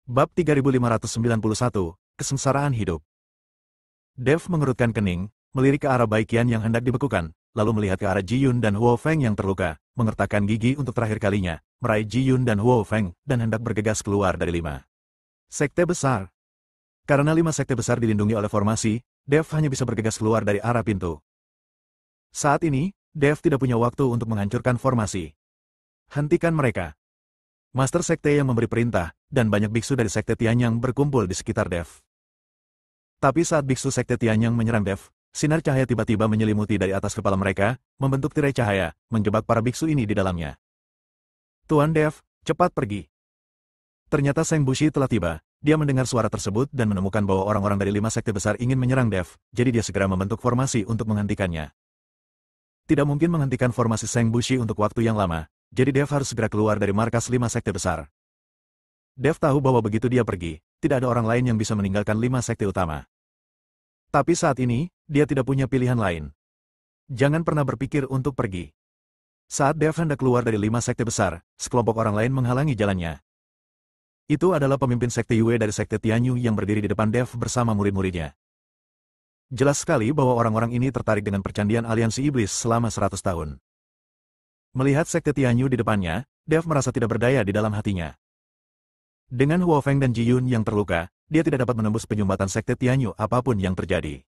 Bab 3591, Kesengsaraan Hidup. Dev mengerutkan kening, melirik ke arah Baiqian yang hendak dibekukan, lalu melihat ke arah Ji Yun dan Huo Feng yang terluka, mengertakkan gigi untuk terakhir kalinya, meraih Ji Yun dan Huo Feng, dan hendak bergegas keluar dari 5 sekte besar. Karena 5 sekte besar dilindungi oleh formasi, Dev hanya bisa bergegas keluar dari arah pintu. Saat ini, Dev tidak punya waktu untuk menghancurkan formasi. Hentikan mereka. Master Sekte yang memberi perintah, dan banyak biksu dari Sekte Tianyang berkumpul di sekitar Dev. Tapi saat biksu Sekte Tianyang menyerang Dev, sinar cahaya tiba-tiba menyelimuti dari atas kepala mereka, membentuk tirai cahaya, menjebak para biksu ini di dalamnya. Tuan Dev, cepat pergi. Ternyata Seng Bushi telah tiba. Dia mendengar suara tersebut dan menemukan bahwa orang-orang dari 5 sekte besar ingin menyerang Dev, jadi dia segera membentuk formasi untuk menghentikannya. Tidak mungkin menghentikan formasi Seng Bushi untuk waktu yang lama, jadi Dev harus segera keluar dari markas 5 sekte besar. Dev tahu bahwa begitu dia pergi, tidak ada orang lain yang bisa meninggalkan 5 sekte utama. Tapi saat ini, dia tidak punya pilihan lain. Jangan pernah berpikir untuk pergi. Saat Dev hendak keluar dari 5 sekte besar, sekelompok orang lain menghalangi jalannya. Itu adalah pemimpin sekte Yue dari sekte Tianyu yang berdiri di depan Dev bersama murid-muridnya. Jelas sekali bahwa orang-orang ini tertarik dengan percandian aliansi iblis selama 100 tahun. Melihat sekte Tianyu di depannya, Dev merasa tidak berdaya di dalam hatinya. Dengan Huo Feng dan Ji Yun yang terluka, dia tidak dapat menembus penyumbatan sekte Tianyu apapun yang terjadi.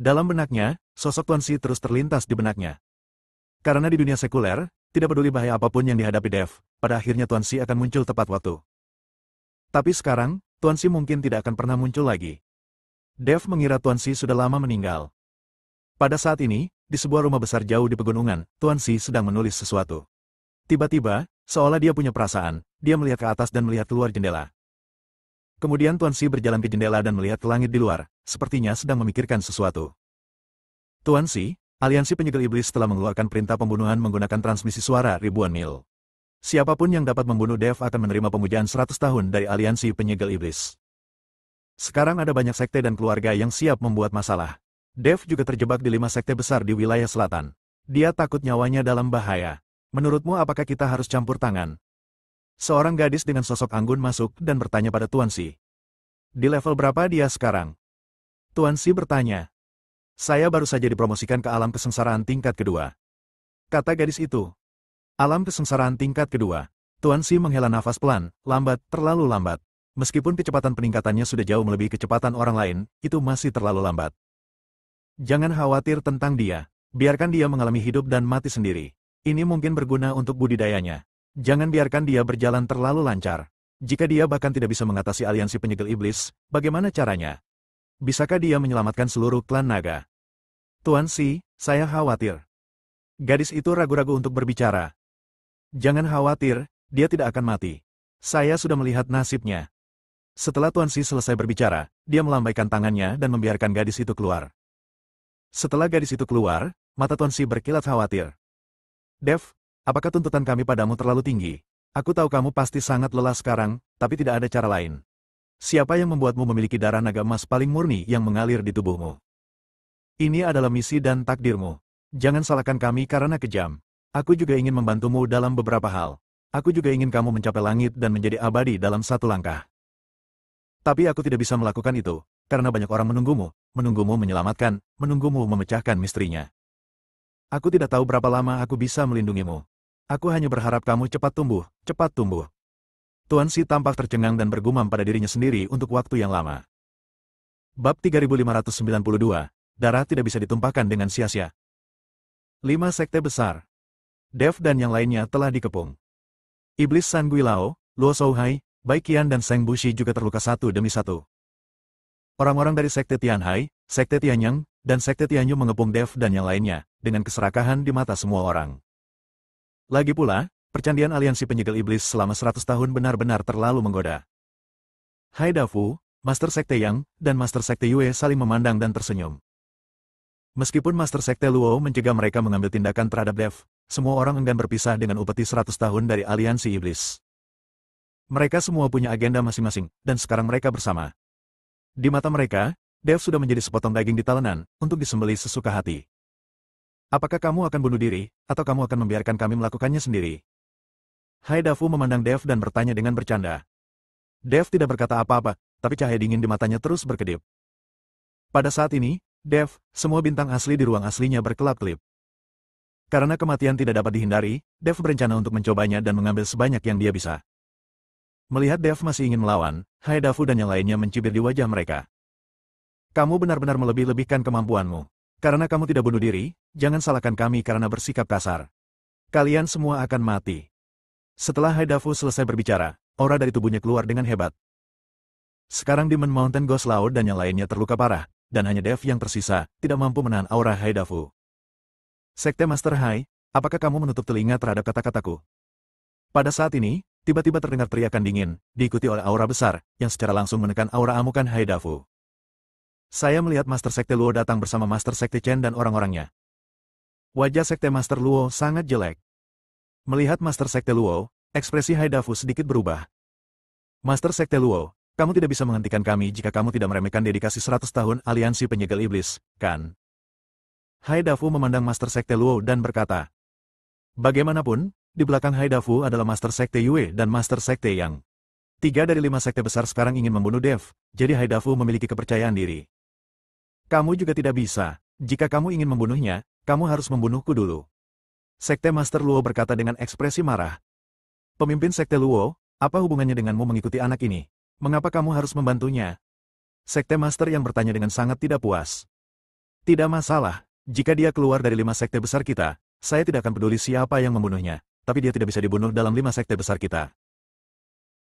Dalam benaknya, sosok Tuan Xi terus terlintas di benaknya. Karena di dunia sekuler, tidak peduli bahaya apapun yang dihadapi Dev, pada akhirnya Tuan Xi akan muncul tepat waktu. Tapi sekarang, Tuan Xi mungkin tidak akan pernah muncul lagi. Dev mengira Tuan Xi sudah lama meninggal. Pada saat ini, di sebuah rumah besar jauh di pegunungan, Tuan Xi sedang menulis sesuatu. Tiba-tiba, seolah dia punya perasaan, dia melihat ke atas dan melihat keluar jendela. Kemudian Tuan Xi berjalan ke jendela dan melihat ke langit di luar, sepertinya sedang memikirkan sesuatu. Tuan Xi, aliansi penyegel iblis telah mengeluarkan perintah pembunuhan menggunakan transmisi suara ribuan mil. Siapapun yang dapat membunuh Dev akan menerima pemujaan 100 tahun dari aliansi penyegel iblis. Sekarang ada banyak sekte dan keluarga yang siap membuat masalah. Dev juga terjebak di 5 sekte besar di wilayah selatan. Dia takut nyawanya dalam bahaya. Menurutmu apakah kita harus campur tangan? Seorang gadis dengan sosok anggun masuk dan bertanya pada Tuan Xi. Di level berapa dia sekarang? Tuan Xi bertanya. Saya baru saja dipromosikan ke alam kesengsaraan tingkat kedua. Kata gadis itu. Alam kesengsaraan tingkat kedua. Tuan Xi menghela nafas pelan, lambat, terlalu lambat. Meskipun kecepatan peningkatannya sudah jauh melebihi kecepatan orang lain, itu masih terlalu lambat. Jangan khawatir tentang dia. Biarkan dia mengalami hidup dan mati sendiri. Ini mungkin berguna untuk budidayanya. Jangan biarkan dia berjalan terlalu lancar. Jika dia bahkan tidak bisa mengatasi aliansi penyegel iblis, bagaimana caranya? Bisakah dia menyelamatkan seluruh klan naga? Tuan Xi, saya khawatir. Gadis itu ragu-ragu untuk berbicara. Jangan khawatir, dia tidak akan mati. Saya sudah melihat nasibnya. Setelah Tuan Xi selesai berbicara, dia melambaikan tangannya dan membiarkan gadis itu keluar. Setelah gadis itu keluar, mata Tuan Xi berkilat khawatir. Dev, apakah tuntutan kami padamu terlalu tinggi? Aku tahu kamu pasti sangat lelah sekarang, tapi tidak ada cara lain. Siapa yang membuatmu memiliki darah naga emas paling murni yang mengalir di tubuhmu? Ini adalah misi dan takdirmu. Jangan salahkan kami karena kejam. Aku juga ingin membantumu dalam beberapa hal. Aku juga ingin kamu mencapai langit dan menjadi abadi dalam satu langkah. Tapi aku tidak bisa melakukan itu, karena banyak orang menunggumu menyelamatkan, menunggumu memecahkan misterinya. Aku tidak tahu berapa lama aku bisa melindungimu. Aku hanya berharap kamu cepat tumbuh, cepat tumbuh. Tuan Xi tampak tercengang dan bergumam pada dirinya sendiri untuk waktu yang lama. Bab 3592, darah tidak bisa ditumpahkan dengan sia-sia. 5 sekte besar. Dev dan yang lainnya telah dikepung. Iblis San Guilao, Luo Shouhai, Baiqian dan Seng Bushi juga terluka satu demi satu. Orang-orang dari Sekte Tianhai, Sekte Tianyang, dan Sekte Tianyu mengepung Dev dan yang lainnya, dengan keserakahan di mata semua orang. Lagi pula, percandian aliansi penyegel iblis selama 100 tahun benar-benar terlalu menggoda. Hai Dafu, Master Sekte Yang, dan Master Sekte Yue saling memandang dan tersenyum. Meskipun Master Sekte Luo mencegah mereka mengambil tindakan terhadap Dev, semua orang enggan berpisah dengan upeti 100 tahun dari aliansi iblis. Mereka semua punya agenda masing-masing, dan sekarang mereka bersama. Di mata mereka, Dev sudah menjadi sepotong daging di talenan, untuk disembelih sesuka hati. Apakah kamu akan bunuh diri, atau kamu akan membiarkan kami melakukannya sendiri? Hai Dafu memandang Dev dan bertanya dengan bercanda. Dev tidak berkata apa-apa, tapi cahaya dingin di matanya terus berkedip. Pada saat ini, Dev, semua bintang asli di ruang aslinya berkelap-kelip. Karena kematian tidak dapat dihindari, Dev berencana untuk mencobanya dan mengambil sebanyak yang dia bisa. Melihat Dev masih ingin melawan, Haedafu dan yang lainnya mencibir di wajah mereka. Kamu benar-benar melebih-lebihkan kemampuanmu. Karena kamu tidak bunuh diri, jangan salahkan kami karena bersikap kasar. Kalian semua akan mati. Setelah Haedafu selesai berbicara, aura dari tubuhnya keluar dengan hebat. Sekarang Demon Mountain Ghost Laut dan yang lainnya terluka parah, dan hanya Dev yang tersisa, tidak mampu menahan aura Haedafu. Sekte Master Hai, apakah kamu menutup telinga terhadap kata-kataku? Pada saat ini, tiba-tiba terdengar teriakan dingin, diikuti oleh aura besar, yang secara langsung menekan aura amukan Haedafu. Saya melihat Master Sekte Luo datang bersama Master Sekte Chen dan orang-orangnya. Wajah Sekte Master Luo sangat jelek. Melihat Master Sekte Luo, ekspresi Haedafu sedikit berubah. Master Sekte Luo, kamu tidak bisa menghentikan kami jika kamu tidak meremehkan dedikasi 100 tahun aliansi penyegel iblis, kan? Haedafu memandang Master Sekte Luo dan berkata, bagaimanapun, di belakang Haedafu adalah Master Sekte Yue dan Master Sekte Yang. 3 dari 5 sekte besar sekarang ingin membunuh Dev, jadi Haedafu memiliki kepercayaan diri. Kamu juga tidak bisa, jika kamu ingin membunuhnya, kamu harus membunuhku dulu. Sekte Master Luo berkata dengan ekspresi marah. Pemimpin Sekte Luo, apa hubungannya denganmu mengikuti anak ini? Mengapa kamu harus membantunya? Sekte Master yang bertanya dengan sangat tidak puas. Tidak masalah, jika dia keluar dari 5 sekte besar kita, saya tidak akan peduli siapa yang membunuhnya, tapi dia tidak bisa dibunuh dalam 5 sekte besar kita.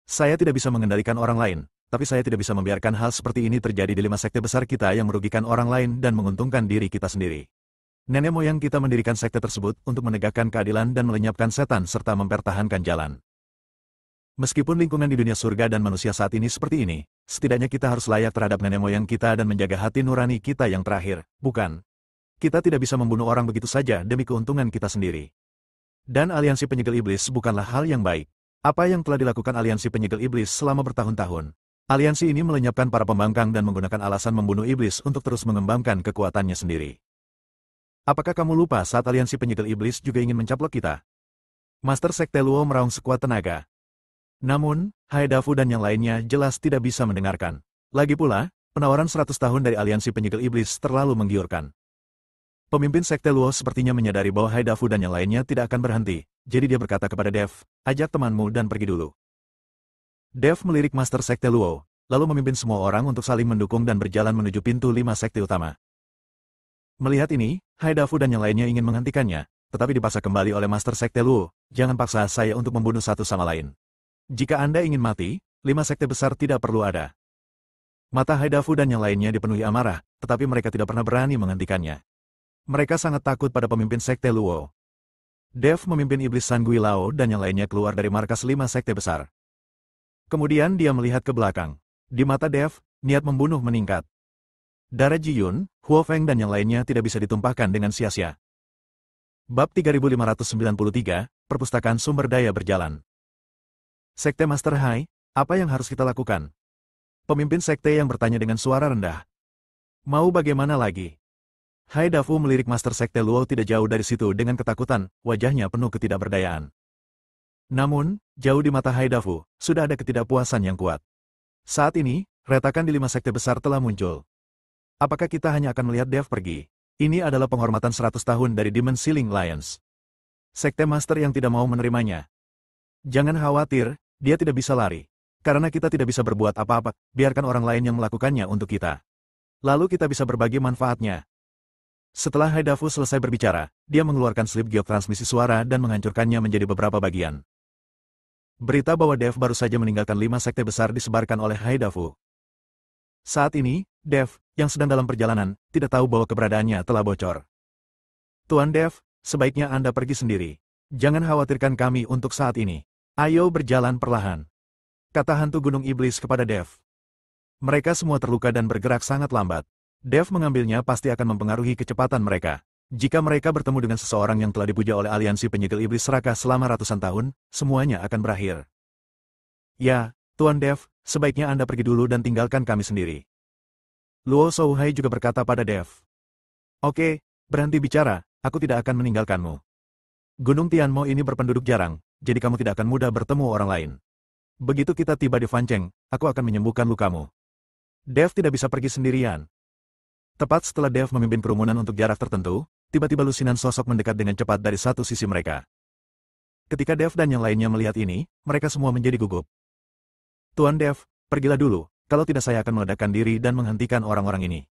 Saya tidak bisa mengendalikan orang lain, tapi saya tidak bisa membiarkan hal seperti ini terjadi di 5 sekte besar kita yang merugikan orang lain dan menguntungkan diri kita sendiri. Nenek moyang kita mendirikan sekte tersebut untuk menegakkan keadilan dan melenyapkan setan serta mempertahankan jalan. Meskipun lingkungan di dunia surga dan manusia saat ini seperti ini, setidaknya kita harus layak terhadap nenek moyang kita dan menjaga hati nurani kita yang terakhir, bukan? Kita tidak bisa membunuh orang begitu saja demi keuntungan kita sendiri. Dan aliansi penyegel iblis bukanlah hal yang baik. Apa yang telah dilakukan aliansi penyegel iblis selama bertahun-tahun? Aliansi ini melenyapkan para pembangkang dan menggunakan alasan membunuh iblis untuk terus mengembangkan kekuatannya sendiri. Apakah kamu lupa saat aliansi penyegel iblis juga ingin mencaplok kita? Master Sekte Luo meraung sekuat tenaga. Namun, Haedafu dan yang lainnya jelas tidak bisa mendengarkan. Lagi pula, penawaran 100 tahun dari aliansi penyegel iblis terlalu menggiurkan. Pemimpin Sekte Luo sepertinya menyadari bahwa Haedafu dan yang lainnya tidak akan berhenti, jadi dia berkata kepada Dev, ajak temanmu dan pergi dulu. Dev melirik Master Sekte Luo, lalu memimpin semua orang untuk saling mendukung dan berjalan menuju pintu 5 sekte utama. Melihat ini, Haedafu dan yang lainnya ingin menghentikannya, tetapi dipaksa kembali oleh Master Sekte Luo, jangan paksa saya untuk membunuh satu sama lain. Jika Anda ingin mati, 5 sekte besar tidak perlu ada. Mata Haedafu dan yang lainnya dipenuhi amarah, tetapi mereka tidak pernah berani menghentikannya. Mereka sangat takut pada pemimpin Sekte Luo. Dev memimpin iblis San Gui Lao dan yang lainnya keluar dari markas 5 sekte besar. Kemudian dia melihat ke belakang. Di mata Dev, niat membunuh meningkat. Darah Ji Yun, Huo Feng dan yang lainnya tidak bisa ditumpahkan dengan sia-sia. Bab 3593, Perpustakaan Sumber Daya Berjalan. Sekte Master Hai, apa yang harus kita lakukan? Pemimpin sekte yang bertanya dengan suara rendah. Mau bagaimana lagi? Haedafu melirik Master Sekte Luo tidak jauh dari situ dengan ketakutan, wajahnya penuh ketidakberdayaan. Namun, jauh di mata Haedafu, sudah ada ketidakpuasan yang kuat. Saat ini, retakan di 5 sekte besar telah muncul. Apakah kita hanya akan melihat Dev pergi? Ini adalah penghormatan 100 tahun dari Demon Ceiling Lions. Sekte Master yang tidak mau menerimanya. Jangan khawatir, dia tidak bisa lari. Karena kita tidak bisa berbuat apa-apa, biarkan orang lain yang melakukannya untuk kita. Lalu kita bisa berbagi manfaatnya. Setelah Haedafu selesai berbicara, dia mengeluarkan slip giok transmisi suara dan menghancurkannya menjadi beberapa bagian. Berita bahwa Dev baru saja meninggalkan 5 sekte besar disebarkan oleh Haedafu. Saat ini, Dev, yang sedang dalam perjalanan, tidak tahu bahwa keberadaannya telah bocor. Tuan Dev, sebaiknya Anda pergi sendiri. Jangan khawatirkan kami untuk saat ini. Ayo berjalan perlahan. Kata hantu gunung iblis kepada Dev. Mereka semua terluka dan bergerak sangat lambat. Dev mengambilnya pasti akan mempengaruhi kecepatan mereka. Jika mereka bertemu dengan seseorang yang telah dipuja oleh aliansi penyegel iblis serakah selama ratusan tahun, semuanya akan berakhir. Ya, Tuan Dev, sebaiknya Anda pergi dulu dan tinggalkan kami sendiri. Luo Shouhai juga berkata pada Dev. Oke, berhenti bicara, aku tidak akan meninggalkanmu. Gunung Tianmo ini berpenduduk jarang, jadi kamu tidak akan mudah bertemu orang lain. Begitu kita tiba di Fancheng, aku akan menyembuhkan lukamu. Dev tidak bisa pergi sendirian. Tepat setelah Dev memimpin kerumunan untuk jarak tertentu, tiba-tiba lusinan sosok mendekat dengan cepat dari satu sisi mereka. Ketika Dev dan yang lainnya melihat ini, mereka semua menjadi gugup. Tuan Dev, pergilah dulu, kalau tidak saya akan meledakkan diri dan menghentikan orang-orang ini.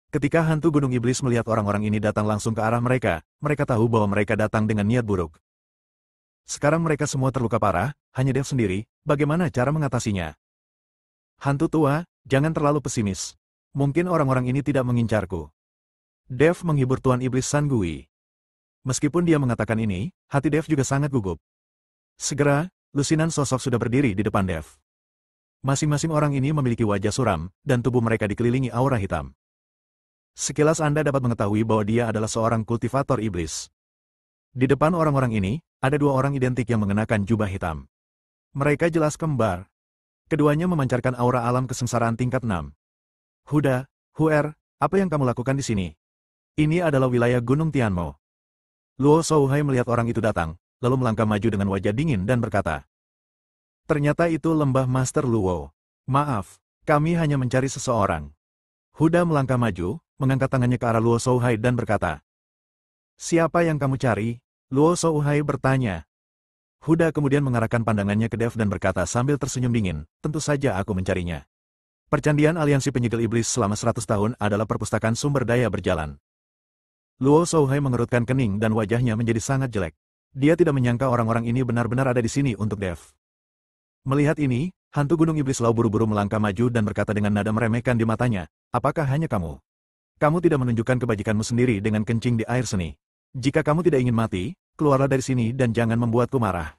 Ketika hantu Gunung Iblis melihat orang-orang ini datang langsung ke arah mereka, mereka tahu bahwa mereka datang dengan niat buruk. Sekarang mereka semua terluka parah, hanya Dev sendiri, bagaimana cara mengatasinya? Hantu tua, jangan terlalu pesimis. Mungkin orang-orang ini tidak mengincarku. Dev menghibur Tuan Iblis San Gui. Meskipun dia mengatakan ini, hati Dev juga sangat gugup. Segera, lusinan sosok sudah berdiri di depan Dev. Masing-masing orang ini memiliki wajah suram, dan tubuh mereka dikelilingi aura hitam. Sekilas Anda dapat mengetahui bahwa dia adalah seorang kultivator iblis. Di depan orang-orang ini, ada dua orang identik yang mengenakan jubah hitam. Mereka jelas kembar. Keduanya memancarkan aura alam kesengsaraan tingkat 6. Huda, Huer, apa yang kamu lakukan di sini? Ini adalah wilayah Gunung Tianmo. Luo Shouhai melihat orang itu datang, lalu melangkah maju dengan wajah dingin dan berkata, ternyata itu lembah Master Luo. Maaf, kami hanya mencari seseorang. Huda melangkah maju, mengangkat tangannya ke arah Luo Shouhai dan berkata, siapa yang kamu cari? Luo Shouhai bertanya. Huda kemudian mengarahkan pandangannya ke Dev dan berkata sambil tersenyum dingin, tentu saja aku mencarinya. Percandian Aliansi Penyegel Iblis selama 100 tahun adalah perpustakaan sumber daya berjalan. Luo Shouhai mengerutkan kening dan wajahnya menjadi sangat jelek. Dia tidak menyangka orang-orang ini benar-benar ada di sini untuk Dev. Melihat ini, hantu Gunung Iblis Lau buru-buru melangkah maju dan berkata dengan nada meremehkan di matanya, apakah hanya kamu? Kamu tidak menunjukkan kebajikanmu sendiri dengan kencing di air seni. Jika kamu tidak ingin mati, keluarlah dari sini dan jangan membuatku marah.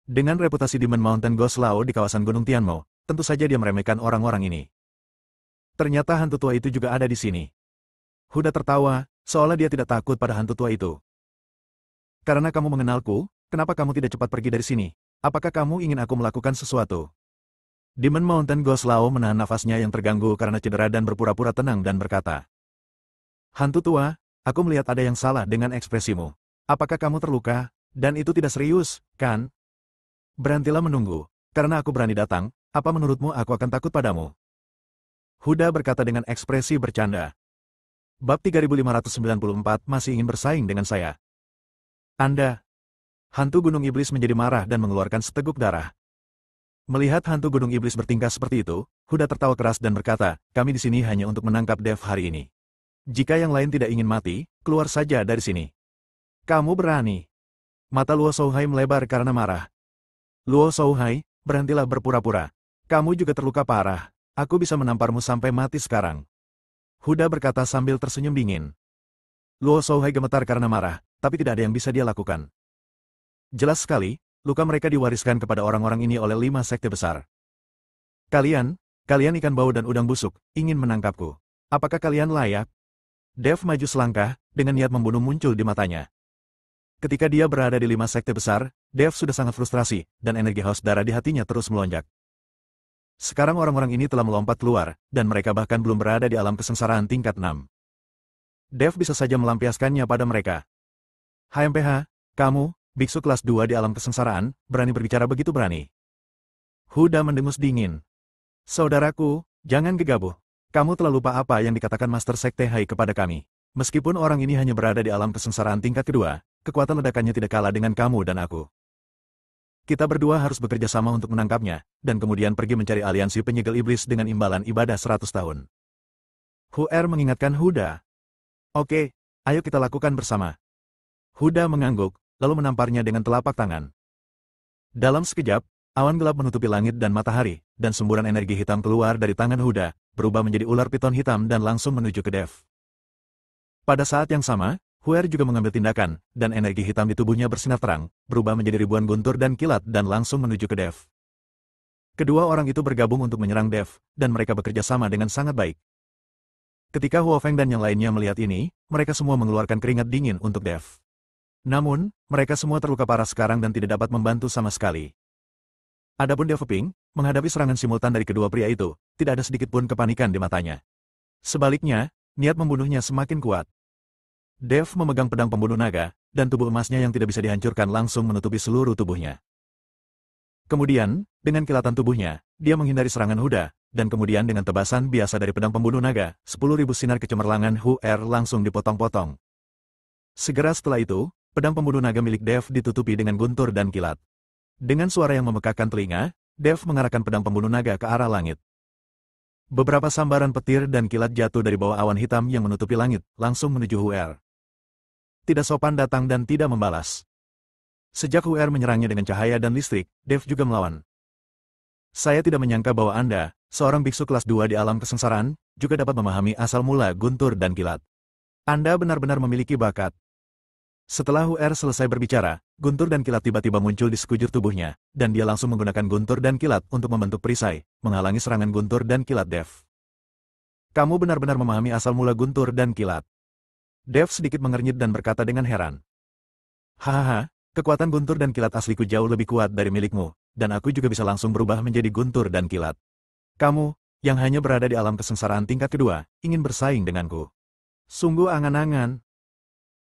Dengan reputasi Demon Mountain Ghost Lao di kawasan Gunung Tianmo, tentu saja dia meremehkan orang-orang ini. Ternyata hantu tua itu juga ada di sini. Huda tertawa, seolah dia tidak takut pada hantu tua itu. Karena kamu mengenalku, kenapa kamu tidak cepat pergi dari sini? Apakah kamu ingin aku melakukan sesuatu? Demon Mountain Ghost Lao menahan nafasnya yang terganggu karena cedera dan berpura-pura tenang dan berkata, hantu tua, aku melihat ada yang salah dengan ekspresimu. Apakah kamu terluka? Dan itu tidak serius, kan? Berhentilah menunggu, karena aku berani datang, apa menurutmu aku akan takut padamu? Huda berkata dengan ekspresi bercanda. Bab 3594 masih ingin bersaing dengan saya. Anda. Hantu Gunung Iblis menjadi marah dan mengeluarkan seteguk darah. Melihat hantu Gunung Iblis bertingkah seperti itu, Huda tertawa keras dan berkata, kami di sini hanya untuk menangkap Dev hari ini. Jika yang lain tidak ingin mati, keluar saja dari sini. Kamu berani. Mata Luo Shouhai melebar karena marah. Luo Shouhai, berhentilah berpura-pura. Kamu juga terluka parah. Aku bisa menamparmu sampai mati sekarang. Huda berkata sambil tersenyum dingin. Luo Shouhai gemetar karena marah, tapi tidak ada yang bisa dia lakukan. Jelas sekali, luka mereka diwariskan kepada orang-orang ini oleh 5 sekte besar. Kalian ikan bau dan udang busuk, ingin menangkapku. Apakah kalian layak? Dev maju selangkah, dengan niat membunuh muncul di matanya. Ketika dia berada di 5 sekte besar, Dev sudah sangat frustrasi, dan energi haus darah di hatinya terus melonjak. Sekarang orang-orang ini telah melompat keluar, dan mereka bahkan belum berada di alam kesengsaraan tingkat 6. Dev bisa saja melampiaskannya pada mereka. HMPH, kamu, biksu kelas 2 di alam kesengsaraan, berani berbicara begitu berani. Huda mendengus dingin. Saudaraku, jangan gegabah. Kamu telah lupa apa yang dikatakan Master Sekte Hai kepada kami. Meskipun orang ini hanya berada di alam kesengsaraan tingkat kedua, kekuatan ledakannya tidak kalah dengan kamu dan aku. Kita berdua harus bekerja sama untuk menangkapnya, dan kemudian pergi mencari aliansi penyegel iblis dengan imbalan ibadah 100 tahun. Huer mengingatkan Huda. Oke, ayo kita lakukan bersama. Huda mengangguk, lalu menamparnya dengan telapak tangan. Dalam sekejap, awan gelap menutupi langit dan matahari, dan semburan energi hitam keluar dari tangan Huda, berubah menjadi ular piton hitam dan langsung menuju ke Dev. Pada saat yang sama, Huer juga mengambil tindakan, dan energi hitam di tubuhnya bersinar terang, berubah menjadi ribuan guntur dan kilat dan langsung menuju ke Dev. Kedua orang itu bergabung untuk menyerang Dev, dan mereka bekerja sama dengan sangat baik. Ketika Huo Feng dan yang lainnya melihat ini, mereka semua mengeluarkan keringat dingin untuk Dev. Namun, mereka semua terluka parah sekarang dan tidak dapat membantu sama sekali. Adapun Dev Ping, menghadapi serangan simultan dari kedua pria itu, tidak ada sedikit pun kepanikan di matanya. Sebaliknya, niat membunuhnya semakin kuat. Dev memegang pedang pembunuh naga, dan tubuh emasnya yang tidak bisa dihancurkan langsung menutupi seluruh tubuhnya. Kemudian, dengan kilatan tubuhnya, dia menghindari serangan Huda, dan kemudian dengan tebasan biasa dari pedang pembunuh naga, 10.000 sinar kecemerlangan Hu'er langsung dipotong-potong. Segera setelah itu, pedang pembunuh naga milik Dev ditutupi dengan guntur dan kilat. Dengan suara yang memekakkan telinga, Dev mengarahkan pedang pembunuh naga ke arah langit. Beberapa sambaran petir dan kilat jatuh dari bawah awan hitam yang menutupi langit, langsung menuju Hu'er. Tidak sopan datang dan tidak membalas. Sejak Hu'er menyerangnya dengan cahaya dan listrik, Dev juga melawan. Saya tidak menyangka bahwa Anda, seorang biksu kelas 2 di alam kesengsaraan, juga dapat memahami asal mula guntur dan kilat. Anda benar-benar memiliki bakat. Setelah Hu'er selesai berbicara, guntur dan kilat tiba-tiba muncul di sekujur tubuhnya, dan dia langsung menggunakan guntur dan kilat untuk membentuk perisai, menghalangi serangan guntur dan kilat Dev. Kamu benar-benar memahami asal mula guntur dan kilat. Dev sedikit mengernyit dan berkata dengan heran. Hahaha, kekuatan guntur dan kilat asliku jauh lebih kuat dari milikmu, dan aku juga bisa langsung berubah menjadi guntur dan kilat. Kamu, yang hanya berada di alam kesengsaraan tingkat kedua, ingin bersaing denganku. Sungguh angan-angan.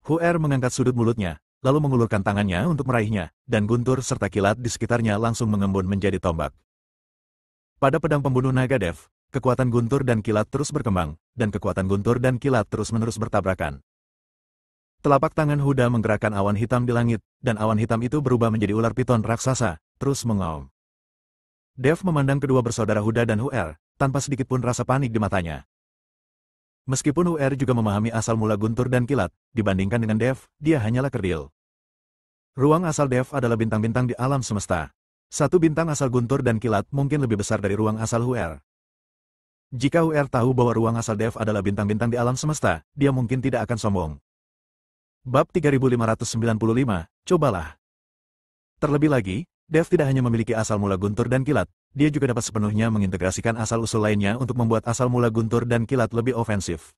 Hu'er mengangkat sudut mulutnya, lalu mengulurkan tangannya untuk meraihnya, dan guntur serta kilat di sekitarnya langsung mengembun menjadi tombak. Pada pedang pembunuh naga Dev, kekuatan guntur dan kilat terus berkembang, dan kekuatan guntur dan kilat terus-menerus bertabrakan. Telapak tangan Huda menggerakkan awan hitam di langit, dan awan hitam itu berubah menjadi ular piton raksasa, terus mengaum. Dev memandang kedua bersaudara Huda dan Hu'er, tanpa sedikit pun rasa panik di matanya. Meskipun Hu'er juga memahami asal mula guntur dan kilat, dibandingkan dengan Dev, dia hanyalah kerdil. Ruang asal Dev adalah bintang-bintang di alam semesta. Satu bintang asal guntur dan kilat mungkin lebih besar dari ruang asal Hu'er. Jika Hu'er tahu bahwa ruang asal Dev adalah bintang-bintang di alam semesta, dia mungkin tidak akan sombong. Bab 3595, cobalah. Terlebih lagi, Dev tidak hanya memiliki asal mula guntur dan kilat, dia juga dapat sepenuhnya mengintegrasikan asal-usul lainnya untuk membuat asal mula guntur dan kilat lebih ofensif.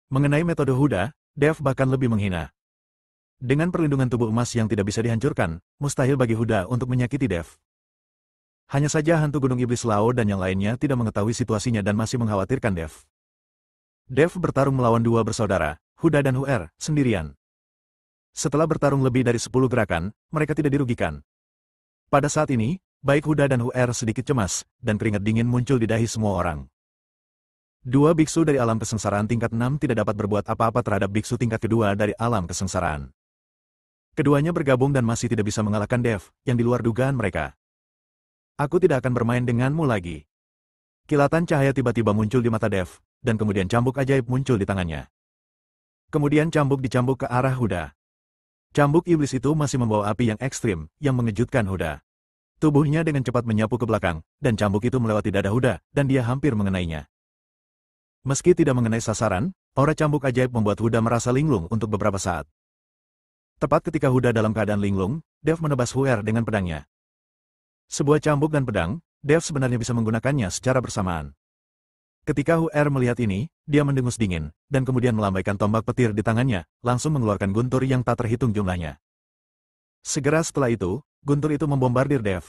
Mengenai metode Huda, Dev bahkan lebih menghina. Dengan perlindungan tubuh emas yang tidak bisa dihancurkan, mustahil bagi Huda untuk menyakiti Dev. Hanya saja hantu Gunung Iblis Lao dan yang lainnya tidak mengetahui situasinya dan masih mengkhawatirkan Dev. Dev bertarung melawan dua bersaudara, Huda dan Hu'er, sendirian. Setelah bertarung lebih dari 10 gerakan, mereka tidak dirugikan. Pada saat ini, baik Huda dan Hu'er sedikit cemas, dan keringat dingin muncul di dahi semua orang. Dua biksu dari alam kesengsaraan tingkat 6 tidak dapat berbuat apa-apa terhadap biksu tingkat kedua dari alam kesengsaraan. Keduanya bergabung dan masih tidak bisa mengalahkan Dev, yang di luar dugaan mereka. Aku tidak akan bermain denganmu lagi. Kilatan cahaya tiba-tiba muncul di mata Dev, dan kemudian cambuk ajaib muncul di tangannya. Kemudian cambuk dicambuk ke arah Huda. Cambuk iblis itu masih membawa api yang ekstrim, yang mengejutkan Huda. Tubuhnya dengan cepat menyapu ke belakang, dan cambuk itu melewati dada Huda, dan dia hampir mengenainya. Meski tidak mengenai sasaran, aura cambuk ajaib membuat Huda merasa linglung untuk beberapa saat. Tepat ketika Huda dalam keadaan linglung, Dev menebas Hu'er dengan pedangnya. Sebuah cambuk dan pedang, Dev sebenarnya bisa menggunakannya secara bersamaan. Ketika Hu'er melihat ini, dia mendengus dingin, dan kemudian melambaikan tombak petir di tangannya, langsung mengeluarkan guntur yang tak terhitung jumlahnya. Segera setelah itu, guntur itu membombardir Dev.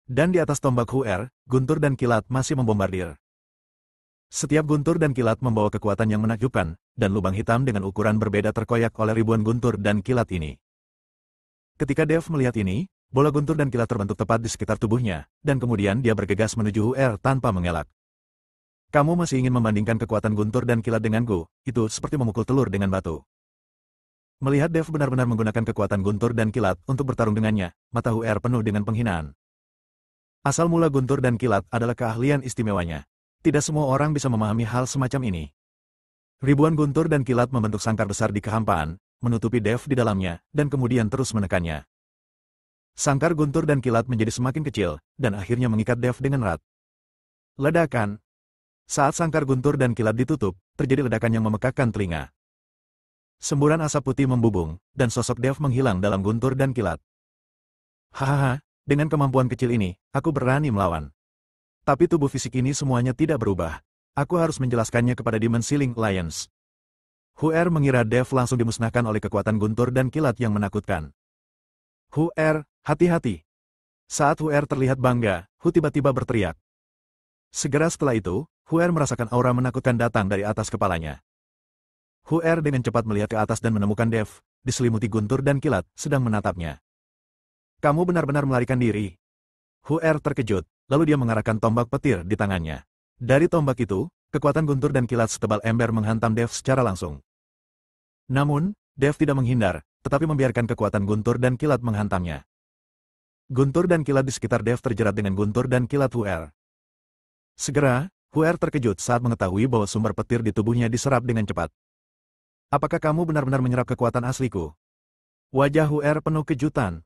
Dan di atas tombak Hu'er, guntur dan kilat masih membombardir. Setiap guntur dan kilat membawa kekuatan yang menakjubkan, dan lubang hitam dengan ukuran berbeda terkoyak oleh ribuan guntur dan kilat ini. Ketika Dev melihat ini, bola guntur dan kilat terbentuk tepat di sekitar tubuhnya, dan kemudian dia bergegas menuju Hu'er tanpa mengelak. Kamu masih ingin membandingkan kekuatan guntur dan kilat denganku, itu seperti memukul telur dengan batu. Melihat Dev benar-benar menggunakan kekuatan guntur dan kilat untuk bertarung dengannya, mata Hu'er penuh dengan penghinaan. Asal mula guntur dan kilat adalah keahlian istimewanya. Tidak semua orang bisa memahami hal semacam ini. Ribuan guntur dan kilat membentuk sangkar besar di kehampaan, menutupi Dev di dalamnya, dan kemudian terus menekannya. Sangkar guntur dan kilat menjadi semakin kecil, dan akhirnya mengikat Dev dengan erat. Ledakan. Saat sangkar guntur dan kilat ditutup, terjadi ledakan yang memekakkan telinga. Semburan asap putih membubung, dan sosok Dev menghilang dalam guntur dan kilat. Hahaha, dengan kemampuan kecil ini, aku berani melawan. Tapi tubuh fisik ini semuanya tidak berubah. Aku harus menjelaskannya kepada Demon Ceiling Lions. Hu'er mengira Dev langsung dimusnahkan oleh kekuatan guntur dan kilat yang menakutkan. Hu'er, hati-hati. Saat Hu'er terlihat bangga, Hu tiba-tiba berteriak. Segera setelah itu, Hu'er merasakan aura menakutkan datang dari atas kepalanya. Hu'er dengan cepat melihat ke atas dan menemukan Dev, diselimuti guntur dan kilat, sedang menatapnya. Kamu benar-benar melarikan diri, Huer terkejut, lalu dia mengarahkan tombak petir di tangannya. Dari tombak itu, kekuatan guntur dan kilat setebal ember menghantam Dev secara langsung. Namun, Dev tidak menghindar, tetapi membiarkan kekuatan guntur dan kilat menghantamnya. Guntur dan kilat di sekitar Dev terjerat dengan guntur dan kilat Huer. Segera, Huer terkejut saat mengetahui bahwa sumber petir di tubuhnya diserap dengan cepat. Apakah kamu benar-benar menyerap kekuatan asliku? Wajah Huer penuh kejutan.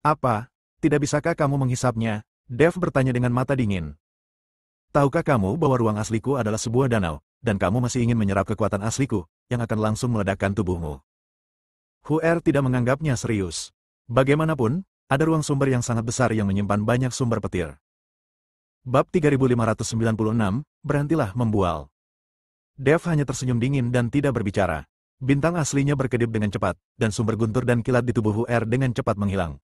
Apa? Tidak bisakah kamu menghisapnya? Dev bertanya dengan mata dingin. Tahukah kamu bahwa ruang asliku adalah sebuah danau, dan kamu masih ingin menyerap kekuatan asliku, yang akan langsung meledakkan tubuhmu? Huer tidak menganggapnya serius. Bagaimanapun, ada ruang sumber yang sangat besar yang menyimpan banyak sumber petir. Bab 3596, berhentilah membual. Dev hanya tersenyum dingin dan tidak berbicara. Bintang aslinya berkedip dengan cepat, dan sumber guntur dan kilat di tubuh Huer dengan cepat menghilang.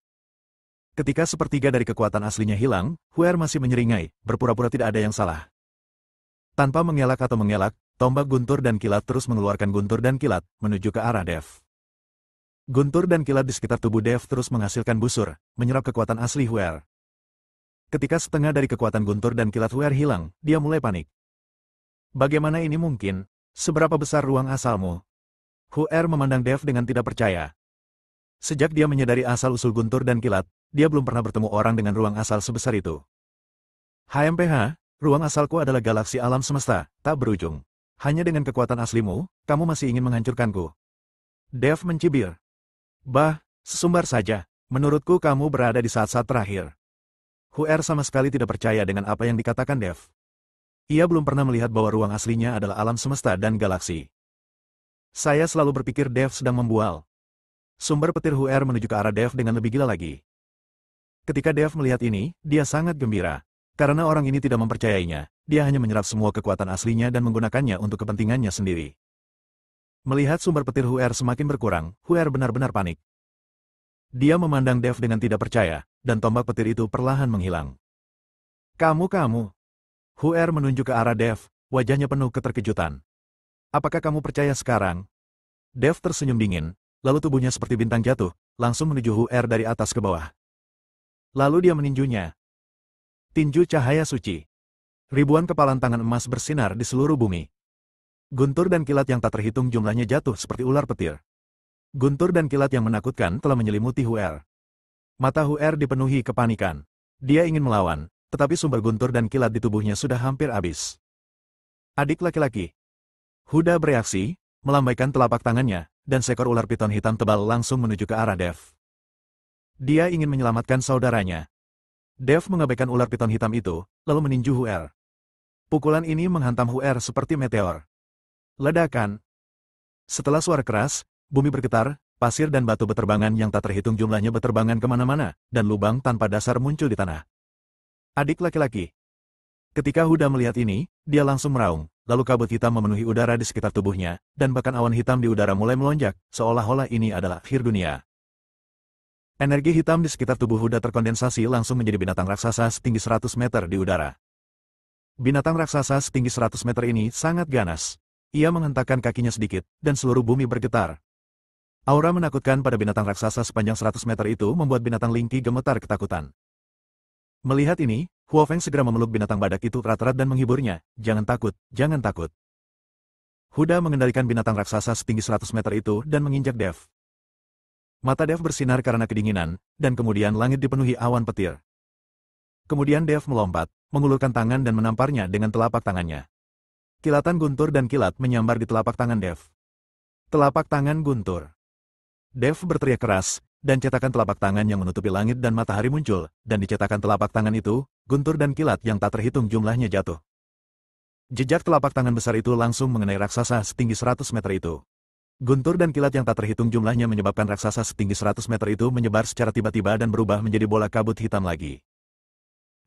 Ketika sepertiga dari kekuatan aslinya hilang, Huer masih menyeringai, berpura-pura tidak ada yang salah. Tanpa mengelak atau mengelak, tombak guntur dan kilat terus mengeluarkan guntur dan kilat, menuju ke arah Dev. Guntur dan kilat di sekitar tubuh Dev terus menghasilkan busur, menyerap kekuatan asli Huer. Ketika setengah dari kekuatan guntur dan kilat Huer hilang, dia mulai panik. Bagaimana ini mungkin? Seberapa besar ruang asalmu? Huer memandang Dev dengan tidak percaya. Sejak dia menyadari asal-usul guntur dan kilat, dia belum pernah bertemu orang dengan ruang asal sebesar itu. HMPH, ruang asalku adalah galaksi alam semesta, tak berujung. Hanya dengan kekuatan aslimu, kamu masih ingin menghancurkanku. Dev mencibir. Bah, sesumbar saja. Menurutku kamu berada di saat-saat terakhir. Huer sama sekali tidak percaya dengan apa yang dikatakan Dev. Ia belum pernah melihat bahwa ruang aslinya adalah alam semesta dan galaksi. Saya selalu berpikir Dev sedang membual. Sumber petir Huer menuju ke arah Dev dengan lebih gila lagi. Ketika Dev melihat ini, dia sangat gembira. Karena orang ini tidak mempercayainya, dia hanya menyerap semua kekuatan aslinya dan menggunakannya untuk kepentingannya sendiri. Melihat sumber petir Huer semakin berkurang, Huer benar-benar panik. Dia memandang Dev dengan tidak percaya, dan tombak petir itu perlahan menghilang. Kamu. Huer menunjuk ke arah Dev, wajahnya penuh keterkejutan. Apakah kamu percaya sekarang? Dev tersenyum dingin, lalu tubuhnya seperti bintang jatuh, langsung menuju Huer dari atas ke bawah. Lalu dia meninjunya. Tinju cahaya suci. Ribuan kepalan tangan emas bersinar di seluruh bumi. Guntur dan kilat yang tak terhitung jumlahnya jatuh seperti ular petir. Guntur dan kilat yang menakutkan telah menyelimuti Huer. Mata Huer dipenuhi kepanikan. Dia ingin melawan, tetapi sumber guntur dan kilat di tubuhnya sudah hampir habis. Adik laki-laki. Huda bereaksi, melambaikan telapak tangannya, dan seekor ular piton hitam tebal langsung menuju ke arah Dev. Dia ingin menyelamatkan saudaranya. Dev mengabaikan ular piton hitam itu, lalu meninju Huer. Pukulan ini menghantam Huer seperti meteor. Ledakan. Setelah suara keras, bumi bergetar, pasir dan batu beterbangan yang tak terhitung jumlahnya beterbangan kemana-mana, dan lubang tanpa dasar muncul di tanah. Adik laki-laki. Ketika Huda melihat ini, dia langsung meraung, lalu kabut hitam memenuhi udara di sekitar tubuhnya, dan bahkan awan hitam di udara mulai melonjak, seolah-olah ini adalah akhir dunia. Energi hitam di sekitar tubuh Huda terkondensasi langsung menjadi binatang raksasa setinggi 100 meter di udara. Binatang raksasa setinggi 100 meter ini sangat ganas. Ia menghentakkan kakinya sedikit, dan seluruh bumi bergetar. Aura menakutkan pada binatang raksasa sepanjang 100 meter itu membuat binatang Lingki gemetar ketakutan. Melihat ini, Huo Feng segera memeluk binatang badak itu erat-erat dan menghiburnya. Jangan takut, jangan takut. Huda mengendalikan binatang raksasa setinggi 100 meter itu dan menginjak Dev. Mata Dev bersinar karena kedinginan, dan kemudian langit dipenuhi awan petir. Kemudian Dev melompat, mengulurkan tangan dan menamparnya dengan telapak tangannya. Kilatan guntur dan kilat menyambar di telapak tangan Dev. Telapak tangan guntur. Dev berteriak keras, dan cetakan telapak tangan yang menutupi langit dan matahari muncul, dan di cetakan telapak tangan itu, guntur dan kilat yang tak terhitung jumlahnya jatuh. Jejak telapak tangan besar itu langsung mengenai raksasa setinggi 100 meter itu. Guntur dan kilat yang tak terhitung jumlahnya menyebabkan raksasa setinggi 100 meter itu menyebar secara tiba-tiba dan berubah menjadi bola kabut hitam lagi.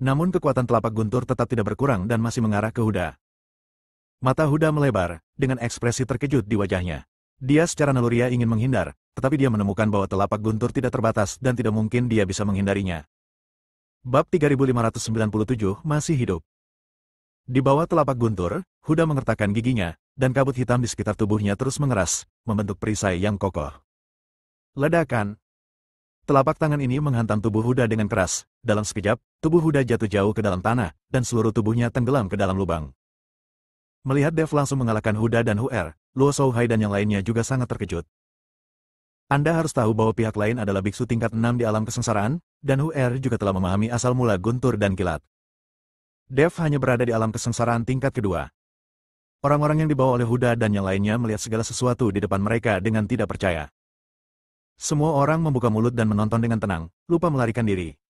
Namun kekuatan telapak guntur tetap tidak berkurang dan masih mengarah ke Huda. Mata Huda melebar, dengan ekspresi terkejut di wajahnya. Dia secara naluriah ingin menghindar, tetapi dia menemukan bahwa telapak guntur tidak terbatas dan tidak mungkin dia bisa menghindarinya. Bab 3597 masih hidup. Di bawah telapak guntur, Huda mengertakkan giginya, dan kabut hitam di sekitar tubuhnya terus mengeras, membentuk perisai yang kokoh. Ledakan. Telapak tangan ini menghantam tubuh Huda dengan keras. Dalam sekejap, tubuh Huda jatuh jauh ke dalam tanah, dan seluruh tubuhnya tenggelam ke dalam lubang. Melihat Dev langsung mengalahkan Huda dan Huer, Luo Shouhai dan yang lainnya juga sangat terkejut. Anda harus tahu bahwa pihak lain adalah biksu tingkat 6 di alam kesengsaraan, dan Huer juga telah memahami asal mula guntur dan kilat. Dev hanya berada di alam kesengsaraan tingkat kedua. Orang-orang yang dibawa oleh Huda dan yang lainnya melihat segala sesuatu di depan mereka dengan tidak percaya. Semua orang membuka mulut dan menonton dengan tenang, lupa melarikan diri.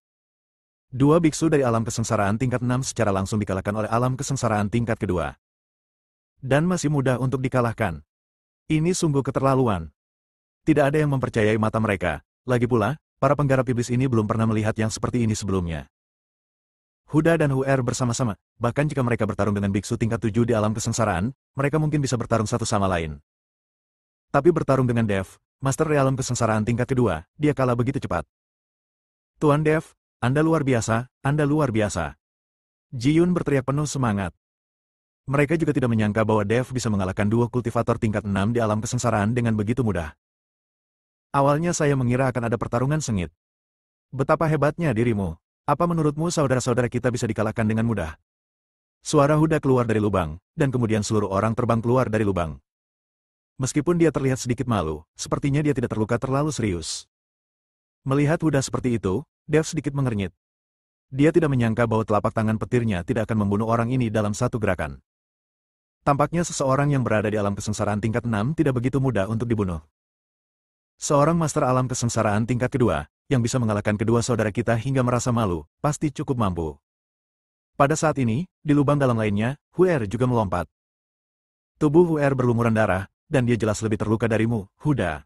Dua biksu dari alam kesengsaraan tingkat 6 secara langsung dikalahkan oleh alam kesengsaraan tingkat kedua. Dan masih mudah untuk dikalahkan. Ini sungguh keterlaluan. Tidak ada yang mempercayai mata mereka. Lagi pula, para penggarap iblis ini belum pernah melihat yang seperti ini sebelumnya. Huda dan Huer bersama-sama, bahkan jika mereka bertarung dengan biksu tingkat 7 di alam kesengsaraan, mereka mungkin bisa bertarung satu sama lain. Tapi bertarung dengan Dev, Master di alam kesengsaraan tingkat kedua, dia kalah begitu cepat. Tuan Dev, Anda luar biasa, Anda luar biasa. Ji Yun berteriak penuh semangat. Mereka juga tidak menyangka bahwa Dev bisa mengalahkan dua kultivator tingkat 6 di alam kesengsaraan dengan begitu mudah. Awalnya saya mengira akan ada pertarungan sengit. Betapa hebatnya dirimu. Apa menurutmu saudara-saudara kita bisa dikalahkan dengan mudah? Suara Huda keluar dari lubang, dan kemudian seluruh orang terbang keluar dari lubang. Meskipun dia terlihat sedikit malu, sepertinya dia tidak terluka terlalu serius. Melihat Huda seperti itu, Dev sedikit mengernyit. Dia tidak menyangka bahwa telapak tangan petirnya tidak akan membunuh orang ini dalam satu gerakan. Tampaknya seseorang yang berada di alam kesengsaraan tingkat 6 tidak begitu mudah untuk dibunuh. Seorang master alam kesengsaraan tingkat kedua, yang bisa mengalahkan kedua saudara kita hingga merasa malu, pasti cukup mampu. Pada saat ini, di lubang dalam lainnya, Huer juga melompat. Tubuh Huer berlumuran darah, dan dia jelas lebih terluka darimu, Huda.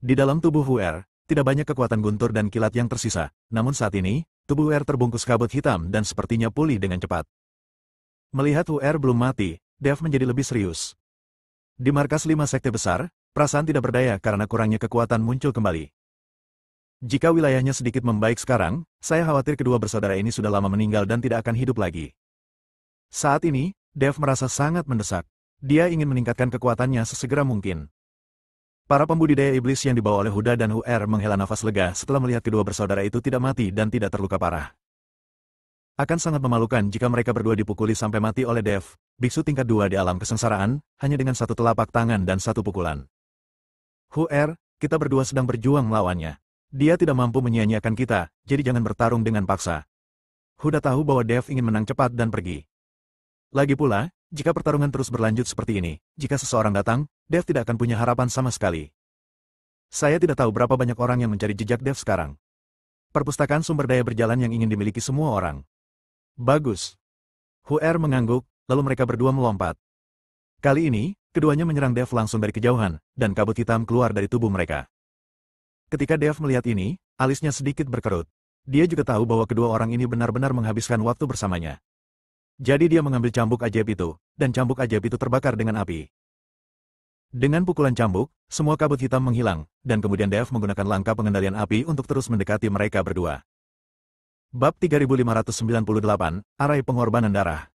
Di dalam tubuh Huer, tidak banyak kekuatan guntur dan kilat yang tersisa, namun saat ini, tubuh Huer terbungkus kabut hitam dan sepertinya pulih dengan cepat. Melihat Huer belum mati, Dev menjadi lebih serius. Di markas 5 sekte besar, perasaan tidak berdaya karena kurangnya kekuatan muncul kembali. Jika wilayahnya sedikit membaik sekarang, saya khawatir kedua bersaudara ini sudah lama meninggal dan tidak akan hidup lagi. Saat ini, Dev merasa sangat mendesak. Dia ingin meningkatkan kekuatannya sesegera mungkin. Para pembudidaya iblis yang dibawa oleh Huda dan Huer menghela nafas lega setelah melihat kedua bersaudara itu tidak mati dan tidak terluka parah. Akan sangat memalukan jika mereka berdua dipukuli sampai mati oleh Dev, biksu tingkat 2 di alam kesengsaraan, hanya dengan satu telapak tangan dan satu pukulan. Huer, kita berdua sedang berjuang melawannya. Dia tidak mampu menyia-nyiakan kita, jadi jangan bertarung dengan paksa. Huda tahu bahwa Dev ingin menang cepat dan pergi. Lagi pula, jika pertarungan terus berlanjut seperti ini, jika seseorang datang, Dev tidak akan punya harapan sama sekali. Saya tidak tahu berapa banyak orang yang mencari jejak Dev sekarang. Perpustakaan sumber daya berjalan yang ingin dimiliki semua orang. Bagus. Huer mengangguk, lalu mereka berdua melompat. Kali ini, keduanya menyerang Dev langsung dari kejauhan, dan kabut hitam keluar dari tubuh mereka. Ketika Dev melihat ini, alisnya sedikit berkerut. Dia juga tahu bahwa kedua orang ini benar-benar menghabiskan waktu bersamanya. Jadi dia mengambil cambuk ajaib itu, dan cambuk ajaib itu terbakar dengan api. Dengan pukulan cambuk, semua kabut hitam menghilang, dan kemudian Dev menggunakan langkah pengendalian api untuk terus mendekati mereka berdua. Bab 3598, Arai Pengorbanan Darah.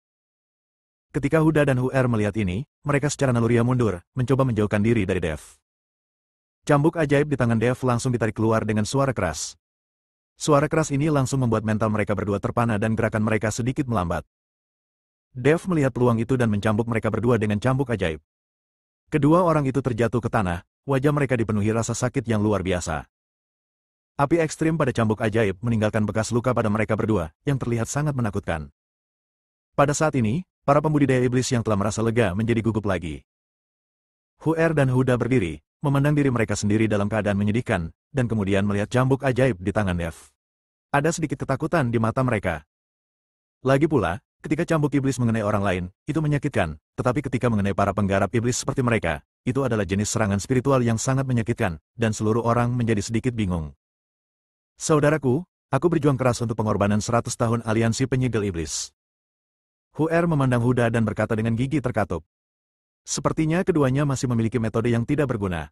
Ketika Huda dan Huer melihat ini, mereka secara naluriah mundur, mencoba menjauhkan diri dari Dev. Cambuk ajaib di tangan Dev langsung ditarik keluar dengan suara keras. Suara keras ini langsung membuat mental mereka berdua terpana dan gerakan mereka sedikit melambat. Dev melihat peluang itu dan mencambuk mereka berdua dengan cambuk ajaib. Kedua orang itu terjatuh ke tanah, wajah mereka dipenuhi rasa sakit yang luar biasa. Api ekstrim pada cambuk ajaib meninggalkan bekas luka pada mereka berdua, yang terlihat sangat menakutkan. Pada saat ini, para pembudidaya iblis yang telah merasa lega menjadi gugup lagi. Huer dan Huda berdiri, memandang diri mereka sendiri dalam keadaan menyedihkan, dan kemudian melihat cambuk ajaib di tangan Dev. Ada sedikit ketakutan di mata mereka. Lagi pula, ketika cambuk iblis mengenai orang lain, itu menyakitkan, tetapi ketika mengenai para penggarap iblis seperti mereka, itu adalah jenis serangan spiritual yang sangat menyakitkan, dan seluruh orang menjadi sedikit bingung. Saudaraku, aku berjuang keras untuk pengorbanan 100 tahun aliansi penyegel iblis. Huer memandang Huda dan berkata dengan gigi terkatup. Sepertinya keduanya masih memiliki metode yang tidak berguna.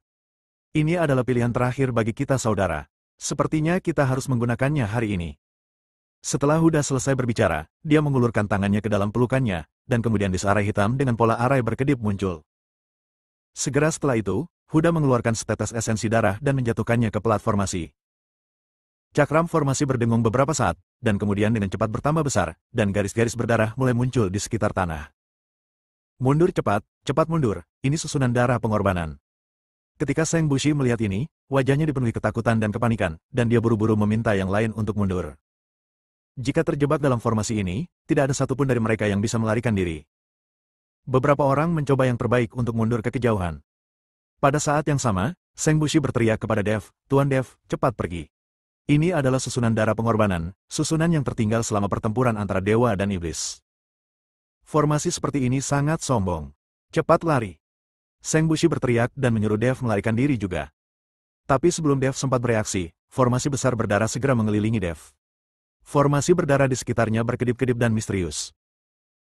Ini adalah pilihan terakhir bagi kita saudara. Sepertinya kita harus menggunakannya hari ini. Setelah Huda selesai berbicara, dia mengulurkan tangannya ke dalam pelukannya, dan kemudian disarai hitam dengan pola arai berkedip muncul. Segera setelah itu, Huda mengeluarkan setetes esensi darah dan menjatuhkannya ke platformasi. Cakram formasi berdengung beberapa saat, dan kemudian dengan cepat bertambah besar, dan garis-garis berdarah mulai muncul di sekitar tanah. Mundur cepat, cepat mundur, ini susunan darah pengorbanan. Ketika Seng Bushi melihat ini, wajahnya dipenuhi ketakutan dan kepanikan, dan dia buru-buru meminta yang lain untuk mundur. Jika terjebak dalam formasi ini, tidak ada satupun dari mereka yang bisa melarikan diri. Beberapa orang mencoba yang terbaik untuk mundur ke kejauhan. Pada saat yang sama, Seng Bushi berteriak kepada Dev, "Tuan Dev, cepat pergi." Ini adalah susunan darah pengorbanan, susunan yang tertinggal selama pertempuran antara dewa dan iblis. Formasi seperti ini sangat sombong. Cepat lari. Seng Bushi berteriak dan menyuruh Dev melarikan diri juga. Tapi sebelum Dev sempat bereaksi, formasi besar berdarah segera mengelilingi Dev. Formasi berdarah di sekitarnya berkedip-kedip dan misterius.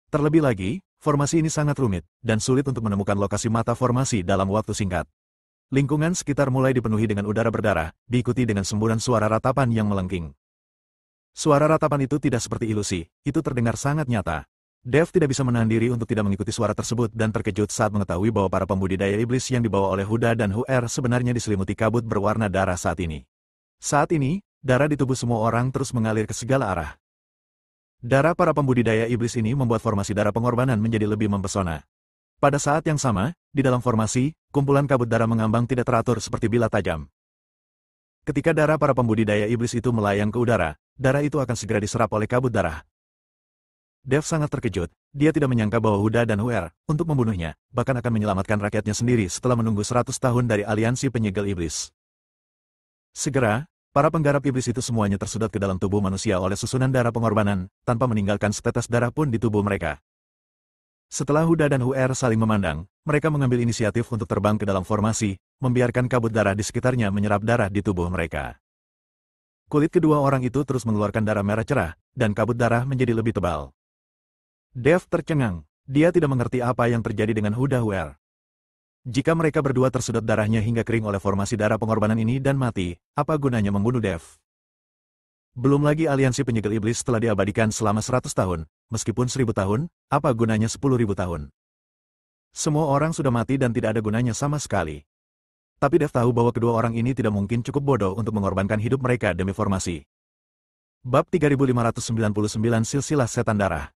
Terlebih lagi, formasi ini sangat rumit, dan sulit untuk menemukan lokasi mata formasi dalam waktu singkat. Lingkungan sekitar mulai dipenuhi dengan udara berdarah, diikuti dengan semburan suara ratapan yang melengking. Suara ratapan itu tidak seperti ilusi, itu terdengar sangat nyata. Dev tidak bisa menahan diri untuk tidak mengikuti suara tersebut dan terkejut saat mengetahui bahwa para pembudidaya iblis yang dibawa oleh Huda dan Huer sebenarnya diselimuti kabut berwarna darah saat ini. Saat ini, darah di tubuh semua orang terus mengalir ke segala arah. Darah para pembudidaya iblis ini membuat formasi darah pengorbanan menjadi lebih mempesona. Pada saat yang sama, di dalam formasi, kumpulan kabut darah mengambang tidak teratur seperti bilah tajam. Ketika darah para pembudidaya iblis itu melayang ke udara, darah itu akan segera diserap oleh kabut darah. Dev sangat terkejut, dia tidak menyangka bahwa Huda dan Huer, untuk membunuhnya, bahkan akan menyelamatkan rakyatnya sendiri setelah menunggu 100 tahun dari aliansi penyegel iblis. Segera, para penggarap iblis itu semuanya tersedot ke dalam tubuh manusia oleh susunan darah pengorbanan, tanpa meninggalkan setetes darah pun di tubuh mereka. Setelah Huda dan Huer saling memandang, mereka mengambil inisiatif untuk terbang ke dalam formasi, membiarkan kabut darah di sekitarnya menyerap darah di tubuh mereka. Kulit kedua orang itu terus mengeluarkan darah merah cerah, dan kabut darah menjadi lebih tebal. Dev tercengang, dia tidak mengerti apa yang terjadi dengan Huda Huer. Jika mereka berdua tersedot darahnya hingga kering oleh formasi darah pengorbanan ini dan mati, apa gunanya membunuh Dev? Belum lagi aliansi penyegel iblis telah diabadikan selama 100 tahun, meskipun 1000 tahun, apa gunanya 10.000 tahun? Semua orang sudah mati dan tidak ada gunanya sama sekali. Tapi Dev tahu bahwa kedua orang ini tidak mungkin cukup bodoh untuk mengorbankan hidup mereka demi formasi. Bab 3599 Silsilah Setan Darah.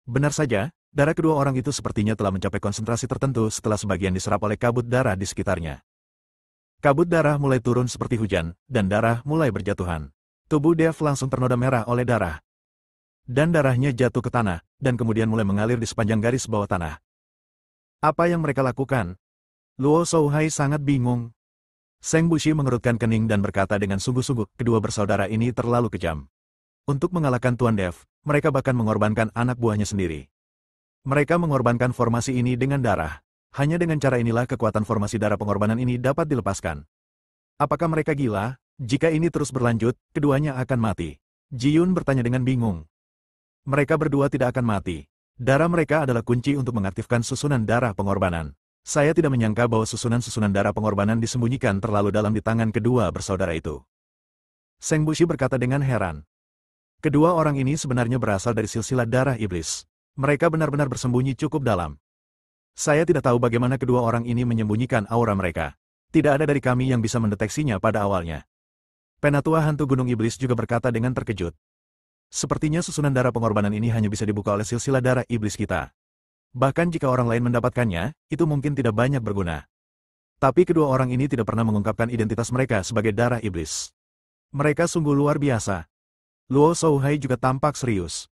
Benar saja, darah kedua orang itu sepertinya telah mencapai konsentrasi tertentu setelah sebagian diserap oleh kabut darah di sekitarnya. Kabut darah mulai turun seperti hujan, dan darah mulai berjatuhan. Tubuh Dev langsung ternoda merah oleh darah. Dan darahnya jatuh ke tanah, dan kemudian mulai mengalir di sepanjang garis bawah tanah. Apa yang mereka lakukan? Luo Shouhai sangat bingung. Seng Bushi mengerutkan kening dan berkata dengan sungguh-sungguh, kedua bersaudara ini terlalu kejam. Untuk mengalahkan Tuan Dev, mereka bahkan mengorbankan anak buahnya sendiri. Mereka mengorbankan formasi ini dengan darah. Hanya dengan cara inilah kekuatan formasi darah pengorbanan ini dapat dilepaskan. Apakah mereka gila? Jika ini terus berlanjut, keduanya akan mati. Ji Yun bertanya dengan bingung. Mereka berdua tidak akan mati. Darah mereka adalah kunci untuk mengaktifkan susunan darah pengorbanan. Saya tidak menyangka bahwa susunan-susunan darah pengorbanan disembunyikan terlalu dalam di tangan kedua bersaudara itu. Seng Bushi berkata dengan heran. Kedua orang ini sebenarnya berasal dari silsilah darah iblis. Mereka benar-benar bersembunyi cukup dalam. Saya tidak tahu bagaimana kedua orang ini menyembunyikan aura mereka. Tidak ada dari kami yang bisa mendeteksinya pada awalnya. Penatua hantu Gunung Iblis juga berkata dengan terkejut. Sepertinya susunan darah pengorbanan ini hanya bisa dibuka oleh silsilah darah iblis kita. Bahkan jika orang lain mendapatkannya, itu mungkin tidak banyak berguna. Tapi kedua orang ini tidak pernah mengungkapkan identitas mereka sebagai darah iblis. Mereka sungguh luar biasa. Luo Shouhai juga tampak serius.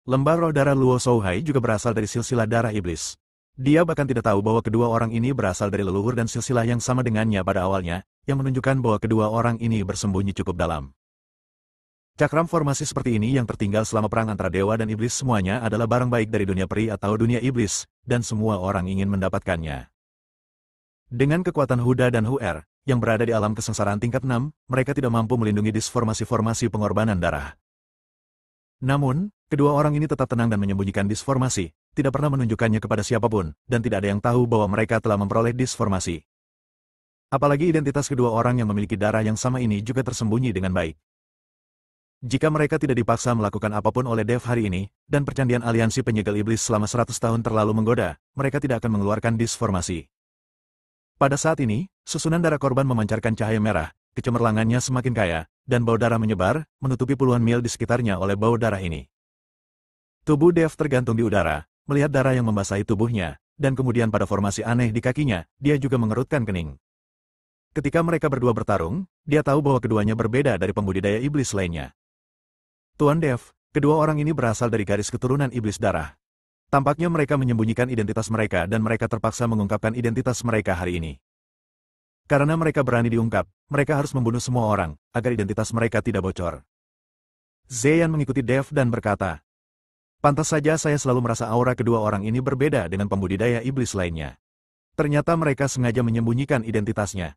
Lembar roh darah Luo Shouhai juga berasal dari silsilah darah iblis. Dia bahkan tidak tahu bahwa kedua orang ini berasal dari leluhur dan silsilah yang sama dengannya pada awalnya, yang menunjukkan bahwa kedua orang ini bersembunyi cukup dalam. Cakram formasi seperti ini yang tertinggal selama perang antara dewa dan iblis semuanya adalah barang baik dari dunia peri atau dunia iblis, dan semua orang ingin mendapatkannya. Dengan kekuatan Huda dan Huer, yang berada di alam kesengsaraan tingkat 6, mereka tidak mampu melindungi disformasi-formasi pengorbanan darah. Namun, kedua orang ini tetap tenang dan menyembunyikan disformasi, tidak pernah menunjukkannya kepada siapapun, dan tidak ada yang tahu bahwa mereka telah memperoleh disformasi. Apalagi identitas kedua orang yang memiliki darah yang sama ini juga tersembunyi dengan baik. Jika mereka tidak dipaksa melakukan apapun oleh Dev hari ini, dan percandian aliansi penyegel iblis selama 100 tahun terlalu menggoda, mereka tidak akan mengeluarkan disformasi. Pada saat ini, susunan darah korban memancarkan cahaya merah, kecemerlangannya semakin kaya, dan bau darah menyebar, menutupi puluhan mil di sekitarnya oleh bau darah ini. Tubuh Dev tergantung di udara, melihat darah yang membasahi tubuhnya, dan kemudian pada formasi aneh di kakinya, dia juga mengerutkan kening. Ketika mereka berdua bertarung, dia tahu bahwa keduanya berbeda dari pembudidaya iblis lainnya. Tuan Dev, kedua orang ini berasal dari garis keturunan iblis darah. Tampaknya mereka menyembunyikan identitas mereka dan mereka terpaksa mengungkapkan identitas mereka hari ini. Karena mereka berani diungkap, mereka harus membunuh semua orang, agar identitas mereka tidak bocor. Zeyan mengikuti Dev dan berkata, "Pantas saja saya selalu merasa aura kedua orang ini berbeda dengan pembudidaya iblis lainnya. Ternyata mereka sengaja menyembunyikan identitasnya.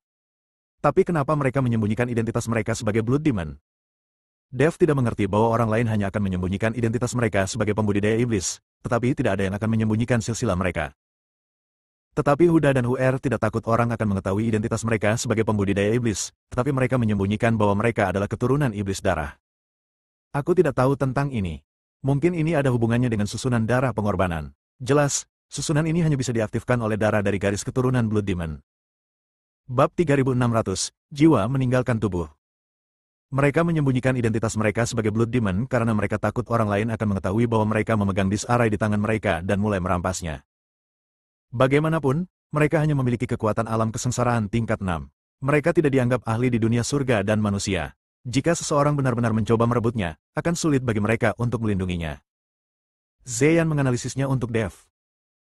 Tapi kenapa mereka menyembunyikan identitas mereka sebagai Blood Demon?" Dev tidak mengerti bahwa orang lain hanya akan menyembunyikan identitas mereka sebagai pembudidaya iblis, tetapi tidak ada yang akan menyembunyikan silsilah mereka. Tetapi Huda dan Huer tidak takut orang akan mengetahui identitas mereka sebagai pembudidaya iblis, tetapi mereka menyembunyikan bahwa mereka adalah keturunan iblis darah. Aku tidak tahu tentang ini. Mungkin ini ada hubungannya dengan susunan darah pengorbanan. Jelas, susunan ini hanya bisa diaktifkan oleh darah dari garis keturunan Blood Demon. Bab 3600, Jiwa meninggalkan tubuh. Mereka menyembunyikan identitas mereka sebagai Blood Demon karena mereka takut orang lain akan mengetahui bahwa mereka memegang disarai di tangan mereka dan mulai merampasnya. Bagaimanapun, mereka hanya memiliki kekuatan alam kesengsaraan tingkat 6. Mereka tidak dianggap ahli di dunia surga dan manusia. Jika seseorang benar-benar mencoba merebutnya, akan sulit bagi mereka untuk melindunginya. Zeyan menganalisisnya untuk Dev.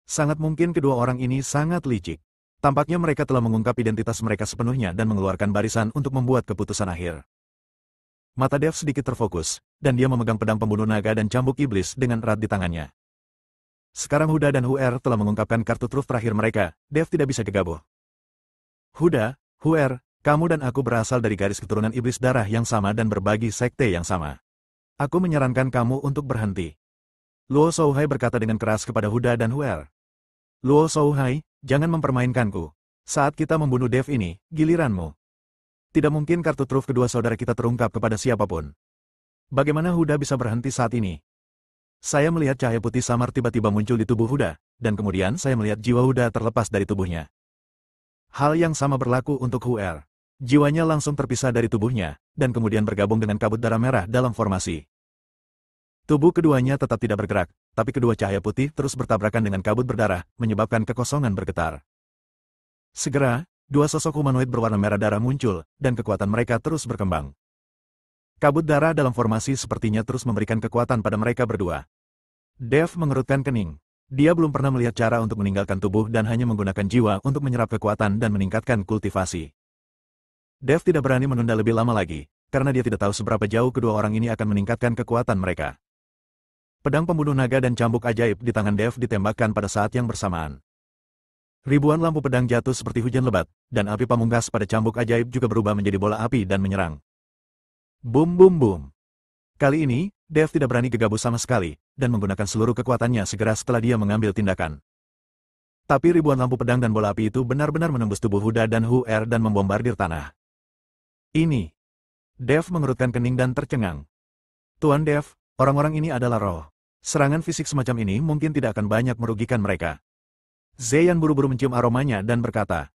Sangat mungkin kedua orang ini sangat licik. Tampaknya mereka telah mengungkap identitas mereka sepenuhnya dan mengeluarkan barisan untuk membuat keputusan akhir. Mata Dev sedikit terfokus, dan dia memegang pedang pembunuh naga dan cambuk iblis dengan erat di tangannya. Sekarang Huda dan Huer telah mengungkapkan kartu truf terakhir mereka, Dev tidak bisa gegabah. Huda, Huer, kamu dan aku berasal dari garis keturunan iblis darah yang sama dan berbagi sekte yang sama. Aku menyarankan kamu untuk berhenti. Luo Shouhai berkata dengan keras kepada Huda dan Huer. Luo Shouhai, jangan mempermainkanku. Saat kita membunuh Dev ini, giliranmu. Tidak mungkin kartu truf kedua saudara kita terungkap kepada siapapun. Bagaimana Huda bisa berhenti saat ini? Saya melihat cahaya putih samar tiba-tiba muncul di tubuh Huda, dan kemudian saya melihat jiwa Huda terlepas dari tubuhnya. Hal yang sama berlaku untuk Huer. Jiwanya langsung terpisah dari tubuhnya, dan kemudian bergabung dengan kabut darah merah dalam formasi. Tubuh keduanya tetap tidak bergerak, tapi kedua cahaya putih terus bertabrakan dengan kabut berdarah, menyebabkan kekosongan bergetar. Segera, dua sosok humanoid berwarna merah darah muncul, dan kekuatan mereka terus berkembang. Kabut darah dalam formasi sepertinya terus memberikan kekuatan pada mereka berdua. Dev mengerutkan kening. Dia belum pernah melihat cara untuk meninggalkan tubuh dan hanya menggunakan jiwa untuk menyerap kekuatan dan meningkatkan kultivasi. Dev tidak berani menunda lebih lama lagi, karena dia tidak tahu seberapa jauh kedua orang ini akan meningkatkan kekuatan mereka. Pedang pembunuh naga dan cambuk ajaib di tangan Dev ditembakkan pada saat yang bersamaan. Ribuan lampu pedang jatuh seperti hujan lebat, dan api pamungkas pada cambuk ajaib juga berubah menjadi bola api dan menyerang. Boom boom boom. Kali ini, Dev tidak berani gegabah sama sekali, dan menggunakan seluruh kekuatannya segera setelah dia mengambil tindakan. Tapi ribuan lampu pedang dan bola api itu benar-benar menembus tubuh Huda dan Huer dan membombardir tanah. Ini. Dev mengerutkan kening dan tercengang. Tuan Dev, orang-orang ini adalah roh. Serangan fisik semacam ini mungkin tidak akan banyak merugikan mereka. Zeyan buru-buru mencium aromanya dan berkata.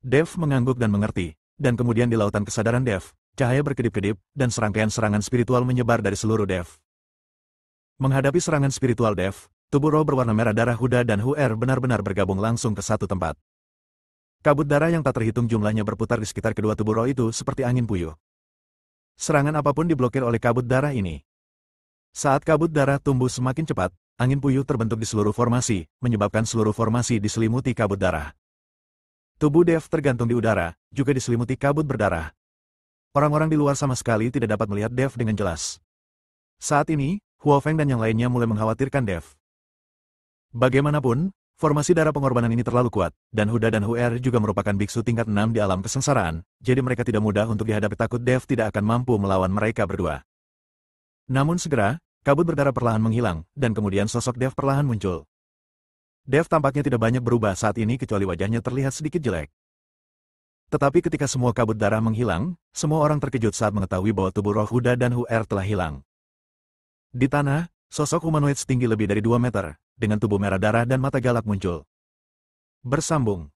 Dev mengangguk dan mengerti, dan kemudian di lautan kesadaran Dev, cahaya berkedip-kedip, dan serangkaian serangan spiritual menyebar dari seluruh Dev. Menghadapi serangan spiritual Dev, tubuh roh berwarna merah darah Huda dan Huer benar-benar bergabung langsung ke satu tempat. Kabut darah yang tak terhitung jumlahnya berputar di sekitar kedua tubuh roh itu seperti angin puyuh. Serangan apapun diblokir oleh kabut darah ini. Saat kabut darah tumbuh semakin cepat, angin puyuh terbentuk di seluruh formasi, menyebabkan seluruh formasi diselimuti kabut darah. Tubuh Dev tergantung di udara, juga diselimuti kabut berdarah. Orang-orang di luar sama sekali tidak dapat melihat Dev dengan jelas. Saat ini, Huo Feng dan yang lainnya mulai mengkhawatirkan Dev. Bagaimanapun, formasi darah pengorbanan ini terlalu kuat, dan Huda dan Huer juga merupakan biksu tingkat 6 di alam kesengsaraan, jadi mereka tidak mudah untuk dihadapi. Takut Dev tidak akan mampu melawan mereka berdua. Namun segera, kabut berdarah perlahan menghilang, dan kemudian sosok Dev perlahan muncul. Dev tampaknya tidak banyak berubah saat ini kecuali wajahnya terlihat sedikit jelek. Tetapi ketika semua kabut darah menghilang, semua orang terkejut saat mengetahui bahwa tubuh roh Huda dan Huer telah hilang. Di tanah, sosok humanoid setinggi lebih dari 2 meter, dengan tubuh merah darah dan mata galak muncul. Bersambung.